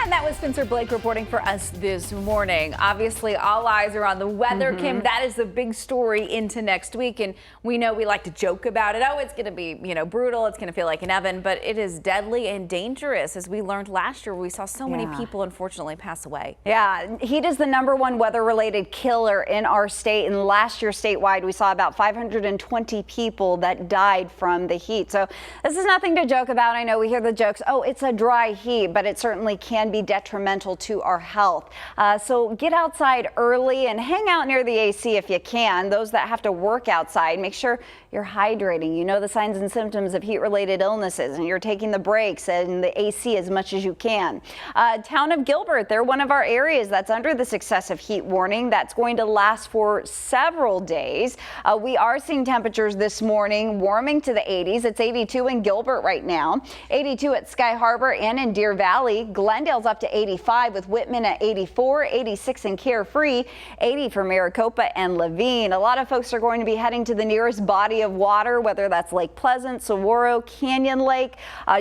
And that was Spencer Blake reporting for us this morning. Obviously, all eyes are on the weather, Kim. That is the big story into next week. And we know we like to joke about it. Oh, it's going to be, brutal. It's going to feel like an oven. But it is deadly and dangerous. As we learned last year, we saw so many people, unfortunately, pass away. Yeah, heat is the #1 weather-related killer in our state. And last year, statewide, we saw about 520 people that died from the heat. So this is nothing to joke about. I know we hear the jokes, oh, it's a dry heat, but it certainly can be detrimental to our health. So get outside early and hang out near the AC if you can. Those that have to work outside, make sure you're hydrating. You know the signs and symptoms of heat-related illnesses, and you're taking the breaks and the AC as much as you can. Town of Gilbert, they're one of our areas that's under this excessive heat warning that's going to last for several days. We are seeing temperatures this morning warming to the 80s. It's 82 in Gilbert right now, 82 at Sky Harbor and in Deer Valley. Glendale's up to 85 with Whitman at 84, 86 in Carefree, 80 for Maricopa and Levine. A lot of folks are going to be heading to the nearest body of water, whether that's Lake Pleasant, Saguaro, Canyon Lake.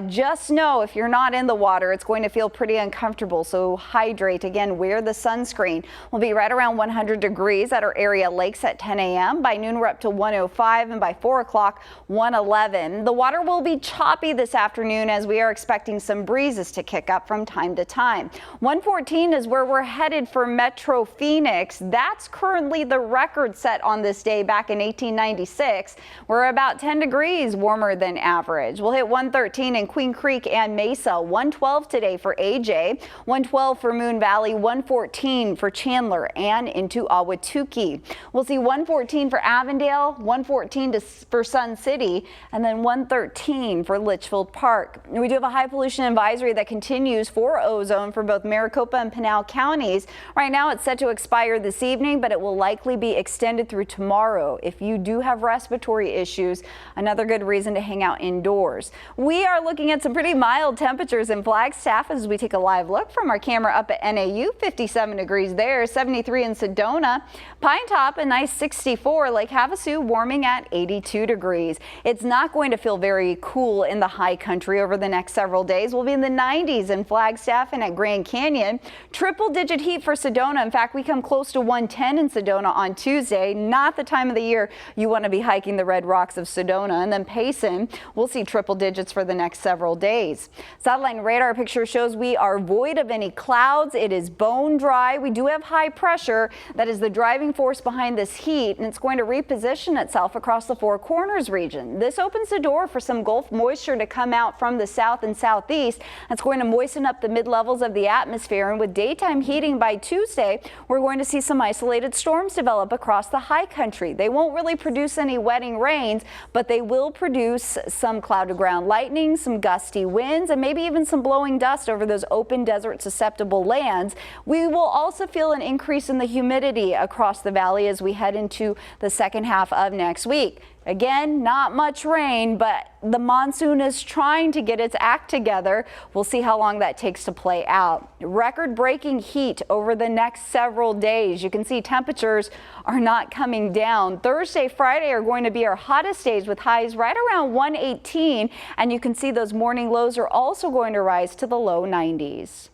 Just know if you're not in the water, it's going to feel pretty uncomfortable. So hydrate. Again, wear the sunscreen. We'll be right around 100 degrees at our area lakes at 10 a.m. By noon, we're up to 105, and by 4 o'clock, 111. The water will be choppy this afternoon as we are expecting some breezes to kick up from time to time. 114 is where we're headed for Metro Phoenix. That's currently the record set on this day back in 1896. We're about 10 degrees warmer than average. We'll hit 113 in Queen Creek and Mesa, 112 today for AJ, 112 for Moon Valley, 114 for Chandler and into Ahwatukee. We'll see 114 for Avondale, 114 for Sun City, and then 113 for Litchfield Park. We do have a high pollution advisory that continues for ozone for both Maricopa and Pinal counties. Right now it's set to expire this evening, but it will likely be extended through tomorrow. If you do have respiratory issues, another good reason to hang out indoors. We are looking at some pretty mild temperatures in Flagstaff as we take a live look from our camera up at NAU. 57 degrees there, 73 in Sedona. Pine Top a nice 64. Lake Havasu warming at 82 degrees. It's not going to feel very cool in the high country over the next several days. We'll be in the 90s in Flagstaff and at Grand Canyon. Triple-digit heat for Sedona. In fact, we come close to 110 in Sedona on Tuesday. Not the time of the year you want to be hiking the red rocks of Sedona. And then Payson, we'll see triple digits for the next several days. Satellite and radar picture shows we are void of any clouds. It is bone dry. We do have high pressure that is the driving force behind this heat, and it's going to reposition itself across the Four Corners region. This opens the door for some Gulf moisture to come out from the south and southeast. That's going to moisten up the mid-levels of the atmosphere, and with daytime heating by Tuesday, we're going to see some isolated storms develop across the high country. They won't really produce any wetting rains, but they will produce some cloud-to-ground lightning, some gusty winds, and maybe even some blowing dust over those open desert-susceptible lands. We will also feel an increase in the humidity across the valley as we head into the second half of next week. Again, not much rain, but the monsoon is trying to get its act together. We'll see how long that takes to play out. Record-breaking heat over the next several days. You can see temperatures are not coming down. Thursday, Friday are going to be our hottest days with highs right around 118, and you can see those morning lows are also going to rise to the low 90s.